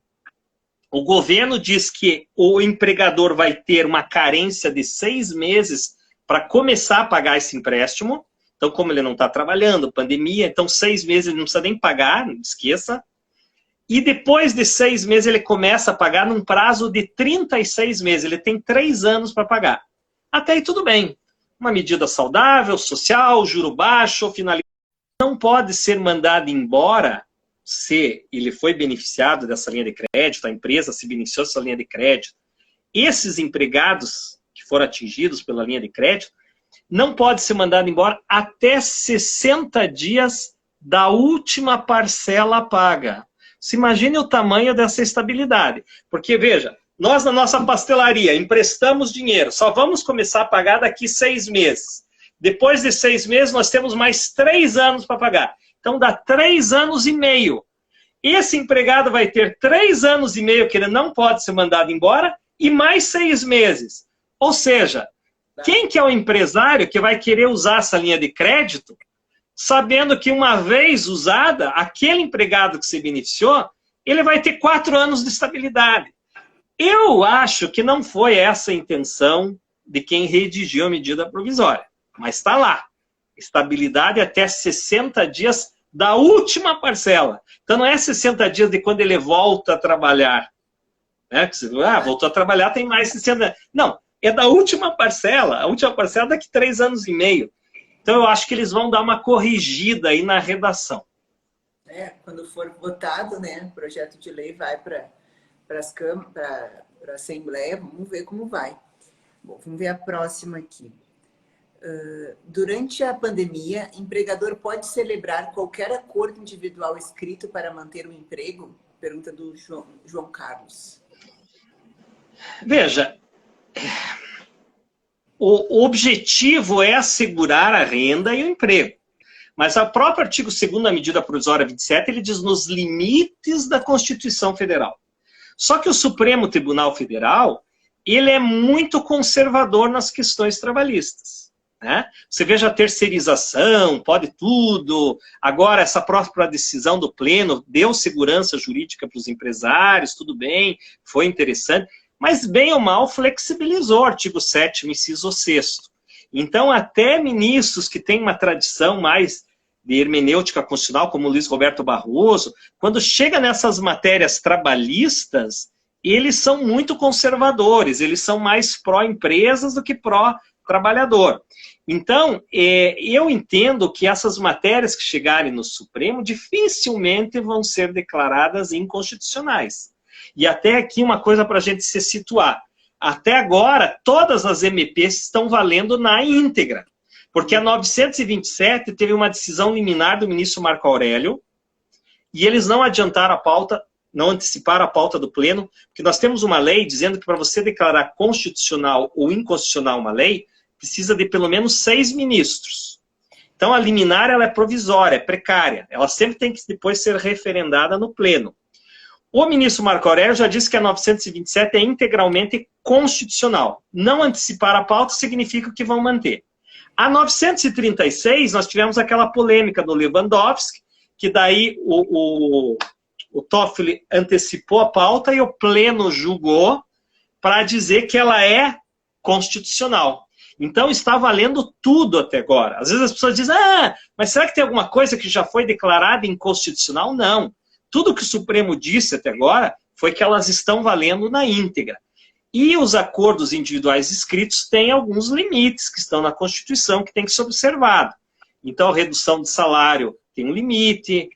O governo diz que o empregador vai ter uma carência de 6 meses para começar a pagar esse empréstimo. Então, como ele não está trabalhando, pandemia, então 6 meses ele não precisa nem pagar, não esqueça. E depois de 6 meses ele começa a pagar num prazo de 36 meses. Ele tem 3 anos para pagar. Até aí tudo bem. Uma medida saudável, social, juro baixo, finalidade. Não pode ser mandado embora se ele foi beneficiado dessa linha de crédito, a empresa se beneficiou dessa linha de crédito. Esses empregados que foram atingidos pela linha de crédito não pode ser mandado embora até 60 dias da última parcela paga. Se imagine o tamanho dessa estabilidade. Porque, veja, nós na nossa pastelaria emprestamos dinheiro, só vamos começar a pagar daqui 6 meses. Depois de 6 meses, nós temos mais 3 anos para pagar. Então, dá 3 anos e meio. Esse empregado vai ter 3 anos e meio que ele não pode ser mandado embora e mais 6 meses. Ou seja, quem que é o empresário que vai querer usar essa linha de crédito, sabendo que uma vez usada, aquele empregado que se beneficiou, ele vai ter 4 anos de estabilidade. Eu acho que não foi essa a intenção de quem redigiu a medida provisória. Mas está lá. Estabilidade até 60 dias da última parcela. Então não é 60 dias de quando ele volta a trabalhar. Né? Voltou a trabalhar, tem mais 60. Não, é da última parcela. A última parcela daqui 3 anos e meio. Então eu acho que eles vão dar uma corrigida aí na redação. Quando for votado, né, o projeto de lei vai para a Assembleia, vamos ver como vai. Bom, vamos ver a próxima aqui. Durante a pandemia, empregador pode celebrar qualquer acordo individual escrito para manter o emprego? Pergunta do João Carlos. Veja, o objetivo é assegurar a renda e o emprego. Mas o próprio artigo 2º da medida provisória 27, ele diz nos limites da Constituição Federal. Só que o Supremo Tribunal Federal, ele é muito conservador nas questões trabalhistas. Né? Você veja a terceirização, pode tudo. Agora, essa própria decisão do Pleno deu segurança jurídica para os empresários, tudo bem, foi interessante. Mas, bem ou mal, flexibilizou o artigo 7º, inciso 6º. Então, até ministros que têm uma tradição mais de hermenêutica constitucional, como Luiz Roberto Barroso, quando chega nessas matérias trabalhistas, eles são muito conservadores, eles são mais pró-empresas do que pró-trabalhador. Então, eu entendo que essas matérias que chegarem no Supremo dificilmente vão ser declaradas inconstitucionais. E até aqui uma coisa para a gente se situar. Até agora, todas as MPs estão valendo na íntegra. Porque a 927 teve uma decisão liminar do ministro Marco Aurélio e eles não adiantaram a pauta, não anteciparam a pauta do Pleno, porque nós temos uma lei dizendo que para você declarar constitucional ou inconstitucional uma lei, precisa de pelo menos 6 ministros. Então a liminar ela é provisória, é precária. Ela sempre tem que depois ser referendada no Pleno. O ministro Marco Aurélio já disse que a 927 é integralmente constitucional. Não antecipar a pauta significa que vão manter. A 936, nós tivemos aquela polêmica do Lewandowski, que daí o Toffoli antecipou a pauta e o Pleno julgou para dizer que ela é constitucional. Então está valendo tudo até agora. Às vezes as pessoas dizem, mas será que tem alguma coisa que já foi declarada inconstitucional? Não. Tudo que o Supremo disse até agora foi que elas estão valendo na íntegra. E os acordos individuais escritos têm alguns limites que estão na Constituição que tem que ser observado. Então, a redução de salário tem um limite,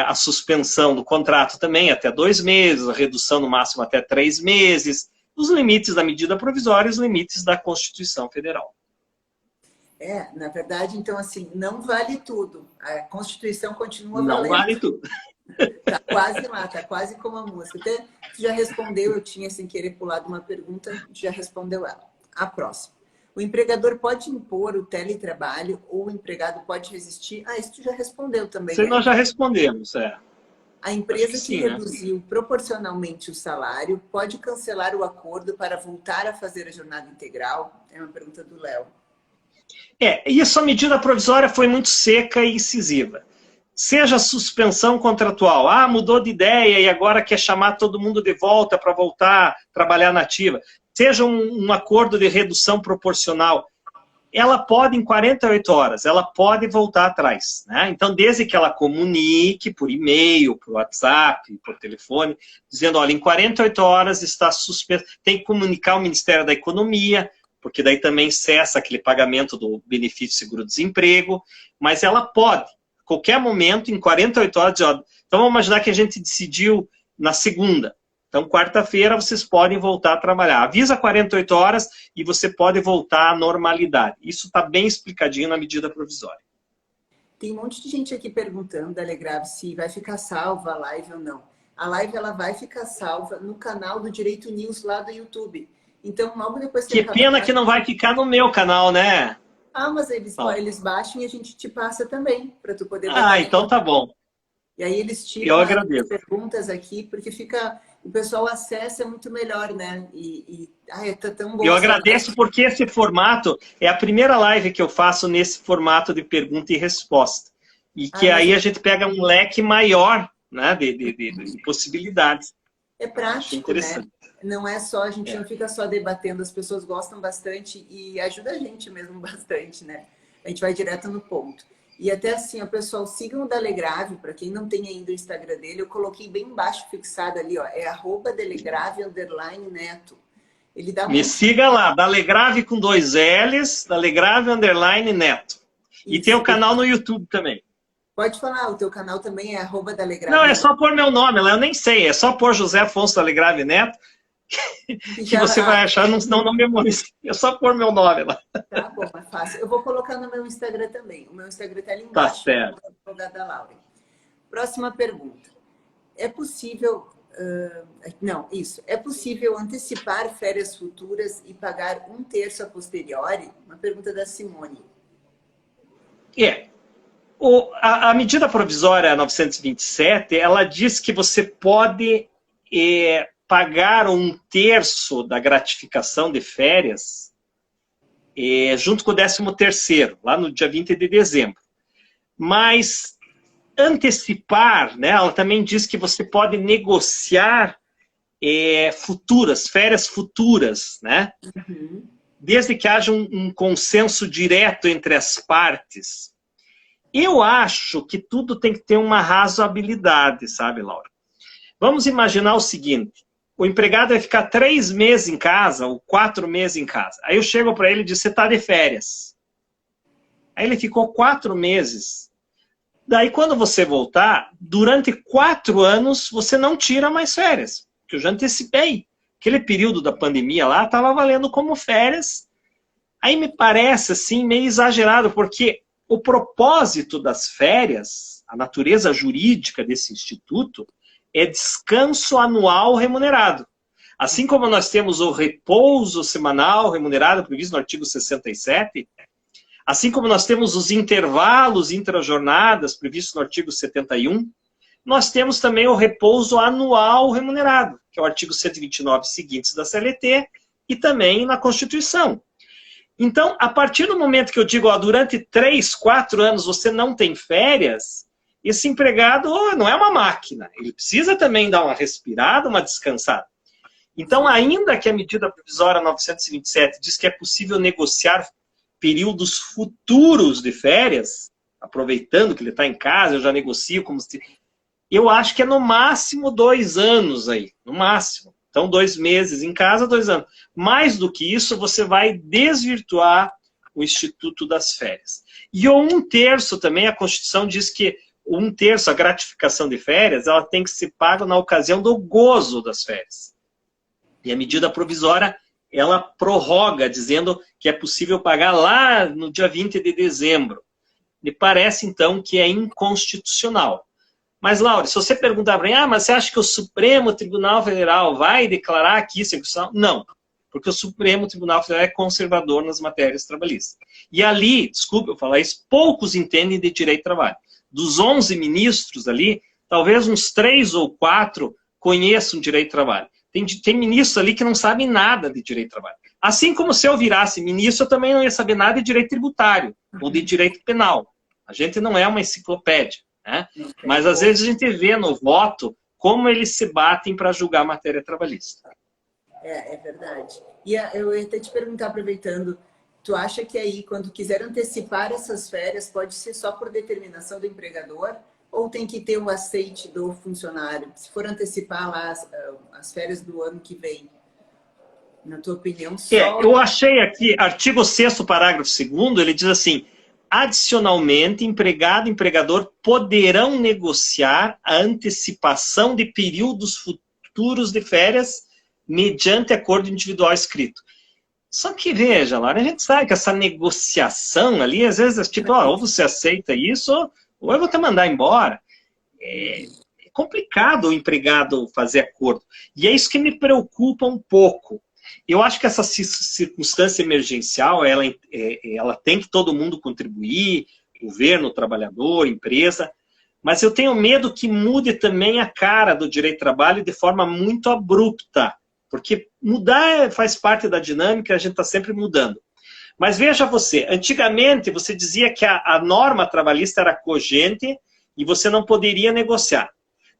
a suspensão do contrato também até 2 meses, a redução no máximo até 3 meses, os limites da medida provisória e os limites da Constituição Federal. Na verdade, então, assim, não vale tudo. A Constituição continua valendo. Não vale tudo. Tá quase lá, tá quase como a música. Até tu já respondeu, eu tinha sem querer pulado uma pergunta, já respondeu ela. A próxima. O empregador pode impor o teletrabalho ou o empregado pode resistir? Isso tu já respondeu também. Isso nós já respondemos, A empresa sim, que reduziu proporcionalmente o salário pode cancelar o acordo para voltar a fazer a jornada integral? É uma pergunta do Léo. Isso, a medida provisória foi muito seca e incisiva. Seja suspensão contratual, mudou de ideia e agora quer chamar todo mundo de volta para voltar a trabalhar na ativa. Seja um acordo de redução proporcional, ela pode, em 48 horas, ela pode voltar atrás, né? Então, desde que ela comunique por e-mail, por WhatsApp, por telefone, dizendo, olha, em 48 horas está suspenso, tem que comunicar ao Ministério da Economia, porque daí também cessa aquele pagamento do benefício seguro-desemprego, mas ela pode, a qualquer momento, em 48 horas, dizer, então vamos imaginar que a gente decidiu na segunda. Então, quarta-feira, vocês podem voltar a trabalhar. Avisa 48 horas e você pode voltar à normalidade. Isso está bem explicadinho na medida provisória. Tem um monte de gente aqui perguntando, Alegrave, se vai ficar salva a live ou não. A live ela vai ficar salva no canal do Direito News lá do YouTube. Então, logo depois que pena que não vai ficar no meu canal, né? Mas eles baixam e a gente te passa também, para tu poder... Então tá bom. E aí eles tiram as perguntas aqui, porque fica... O pessoal acessa muito melhor, né? Tá tão bom. Eu agradeço porque esse formato é a primeira live que eu faço nesse formato de pergunta e resposta. E que aí a gente pega um leque maior, né, de possibilidades. É prático, né? Não é só, a gente não fica só debatendo, as pessoas gostam bastante e ajuda a gente mesmo bastante, né? A gente vai direto no ponto. E até assim, o pessoal, sigam o Dalegrave, para quem não tem ainda o Instagram dele, eu coloquei bem embaixo, fixado ali, ó, é @Dalegrave_Neto. Ele dá Me siga lá, Dalegrave com 2 L's, Dalegrave_Neto. E tem o canal no YouTube também. Pode falar, o teu canal também é @Dalegrave. Não, é só pôr meu nome lá, eu nem sei, é só pôr José Afonso Dalegrave Neto, que você vai achar, não memoriza. É só pôr meu nome lá. Tá bom, é fácil. Eu vou colocar no meu Instagram também. O meu Instagram está ali embaixo. Tá certo. Da Laura. Próxima pergunta. É possível... É possível antecipar férias futuras e pagar 1/3 a posteriori? Uma pergunta da Simone. A medida provisória 927, ela diz que você pode... pagar 1/3 da gratificação de férias junto com o 13º, lá no dia 20 de dezembro. Mas antecipar, né, ela também diz que você pode negociar férias futuras, né? Uhum. Desde que haja um consenso direto entre as partes. Eu acho que tudo tem que ter uma razoabilidade, sabe, Laura? Vamos imaginar o seguinte, o empregado vai ficar 3 meses em casa, ou 4 meses em casa. Aí eu chego para ele e digo, você está de férias. Aí ele ficou 4 meses. Daí quando você voltar, durante 4 anos, você não tira mais férias. Porque eu já antecipei. Aquele período da pandemia lá estava valendo como férias. Aí me parece assim meio exagerado, porque o propósito das férias, a natureza jurídica desse instituto, é descanso anual remunerado. Assim como nós temos o repouso semanal remunerado, previsto no artigo 67, assim como nós temos os intervalos intrajornadas, previstos no artigo 71, nós temos também o repouso anual remunerado, que é o artigo 129 seguintes da CLT, e também na Constituição. Então, a partir do momento que eu digo, durante 3, 4 anos você não tem férias, esse empregado não é uma máquina, ele precisa também dar uma respirada, uma descansada. Então, ainda que a medida provisória 927 diz que é possível negociar períodos futuros de férias, aproveitando que ele está em casa, eu já negocio como se... Eu acho que é no máximo 2 anos aí, no máximo. Então, 2 meses em casa, 2 anos. Mais do que isso, você vai desvirtuar o Instituto das Férias. E o 1/3 também, a Constituição diz que 1/3, a gratificação de férias, ela tem que ser paga na ocasião do gozo das férias. E a medida provisória, ela prorroga, dizendo que é possível pagar lá no dia 20 de dezembro. Me parece, então, que é inconstitucional. Mas, Laura, se você perguntar para mim, mas você acha que o Supremo Tribunal Federal vai declarar que isso é constitucional? Não, porque o Supremo Tribunal Federal é conservador nas matérias trabalhistas. E ali, desculpa eu falar isso, poucos entendem de direito do trabalho. Dos 11 ministros ali, talvez uns 3 ou 4 conheçam direito do trabalho. Tem ministros ali que não sabem nada de direito do trabalho. Assim como se eu virasse ministro, eu também não ia saber nada de direito tributário ou de direito penal. A gente não é uma enciclopédia, né? Mas às vezes a gente vê no voto como eles se batem para julgar a matéria trabalhista. É verdade. E eu ia até te perguntar, aproveitando, tu acha que aí, quando quiser antecipar essas férias, pode ser só por determinação do empregador ou tem que ter o aceite do funcionário? Se for antecipar lá as férias do ano que vem, na tua opinião, só... Eu achei aqui, artigo 6º, parágrafo 2º, ele diz assim: adicionalmente, empregado e empregador poderão negociar a antecipação de períodos futuros de férias mediante acordo individual escrito. Só que, veja, Laura, a gente sabe que essa negociação ali, às vezes, é tipo, ou você aceita isso, ou eu vou te mandar embora. É complicado o empregado fazer acordo. E é isso que me preocupa um pouco. Eu acho que essa circunstância emergencial, ela tem que todo mundo contribuir, governo, trabalhador, empresa, mas eu tenho medo que mude também a cara do direito do trabalho de forma muito abrupta, porque mudar faz parte da dinâmica, a gente está sempre mudando. Mas veja você, antigamente você dizia que a norma trabalhista era cogente e você não poderia negociar.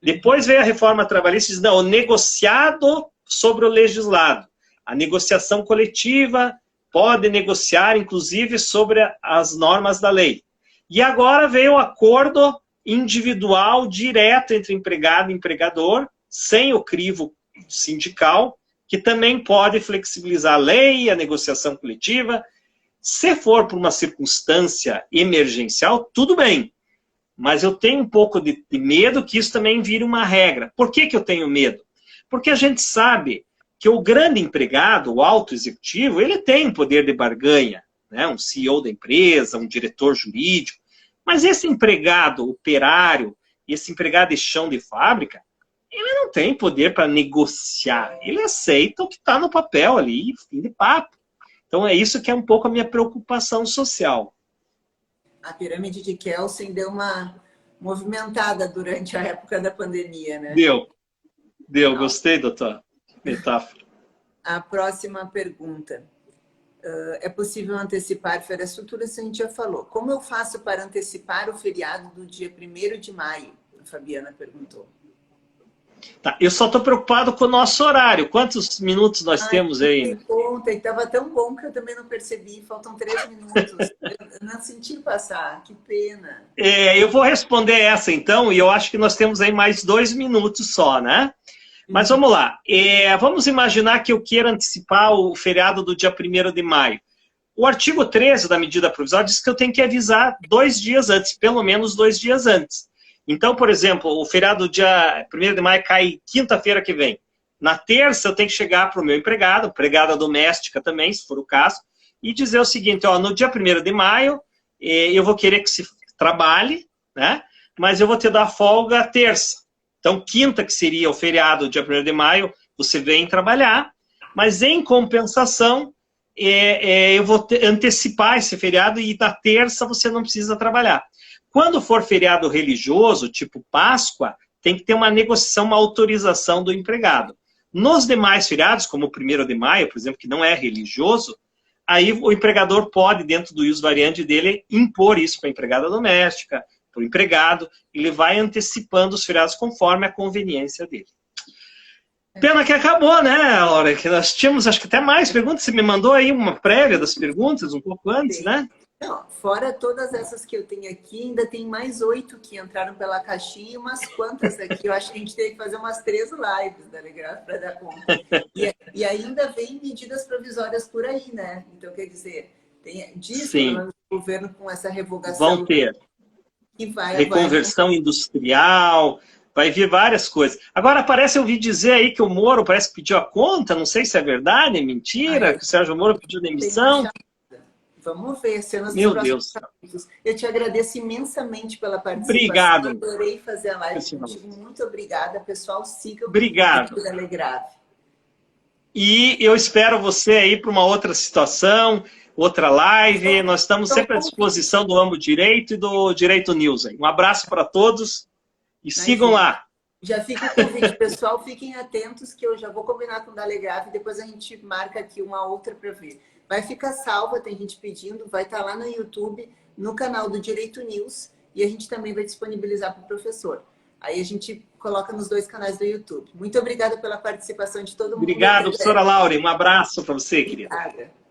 Depois veio a reforma trabalhista e diz, não, o negociado sobre o legislado. A negociação coletiva pode negociar, inclusive, sobre as normas da lei. E agora veio o acordo individual, direto entre empregado e empregador, sem o crivo sindical, que também pode flexibilizar a lei, a negociação coletiva. Se for por uma circunstância emergencial, tudo bem. Mas eu tenho um pouco de medo que isso também vire uma regra. Por que eu tenho medo? Porque a gente sabe que o grande empregado, o alto executivo, ele tem poder de barganha, né? Um CEO da empresa, um diretor jurídico. Mas esse empregado operário, esse empregado de chão de fábrica, ele não tem poder para negociar. Ele aceita o que está no papel ali, fim de papo. Então é isso que é um pouco a minha preocupação social. A pirâmide de Kelsen deu uma movimentada durante a época da pandemia, né? Deu, gostei, doutor. Metáfora. A próxima pergunta. É possível antecipar férias futuras? A gente já falou. Como eu faço para antecipar o feriado do dia 1º de maio? A Fabiana perguntou. Tá, eu só estou preocupado com o nosso horário. Quantos minutos nós temos aí? Conta, e estava tão bom que eu também não percebi. Faltam 3 minutos. Eu não senti passar. Que pena. Eu vou responder essa então, e eu acho que nós temos aí mais 2 minutos só, né? Mas vamos lá. Vamos imaginar que eu queira antecipar o feriado do dia 1º de maio. O artigo 13 da medida provisória diz que eu tenho que avisar 2 dias antes, pelo menos 2 dias antes. Então, por exemplo, o feriado do dia 1º de maio cai quinta-feira que vem. Na terça, eu tenho que chegar para o meu empregado, empregada doméstica também, se for o caso, e dizer o seguinte, ó, no dia 1º de maio, eu vou querer que se trabalhe, né? Mas eu vou te dar folga terça. Então, quinta, que seria o feriado, dia 1º de maio, você vem trabalhar, mas em compensação, eu vou antecipar esse feriado e na terça você não precisa trabalhar. Quando for feriado religioso, tipo Páscoa, tem que ter uma negociação, uma autorização do empregado. Nos demais feriados, como o 1º de maio, por exemplo, que não é religioso, aí o empregador pode, dentro do ius variandi dele, impor isso para a empregada doméstica, para o empregado, ele vai antecipando os feriados conforme a conveniência dele. Pena que acabou, né, Laura? Que nós tínhamos, acho que até mais perguntas. Você me mandou aí uma prévia das perguntas, um pouco antes, né? Não, fora todas essas que eu tenho aqui, ainda tem mais 8 que entraram pela caixinha e umas quantas aqui. Eu acho que a gente teve que fazer umas 3 lives da Legraf para dar conta. E ainda vem medidas provisórias por aí, né? Então, quer dizer, diz pelo menos o governo com essa revogação. Vão ter. Que vai reconversão industrial, vai vir várias coisas. Agora parece eu ouvi dizer aí que o Moro parece que pediu a conta, não sei se é verdade, é mentira, que o Sérgio Moro pediu demissão. Vamos ver, cenas Meu dos próximos Deus. capítulos. Eu te agradeço imensamente pela participação. Obrigado. Adorei fazer a live contigo. Muito obrigada, pessoal. Sigam Obrigado. o Telegraf. E eu espero você aí para uma outra situação, outra live. Nós estamos sempre à disposição do Amo Direito e do Direito News. Um abraço para todos e sigam lá. Já fica o convite, pessoal. Fiquem atentos que eu já vou combinar com o Dalegraf e depois a gente marca aqui uma outra para ver. Vai ficar salva, tem gente pedindo, vai estar lá no YouTube, no canal do Direito News, e a gente também vai disponibilizar para o professor. Aí a gente coloca nos 2 canais do YouTube. Muito obrigada pela participação de todo mundo. Obrigado, professora Laura. Um abraço para você, querida. Obrigada.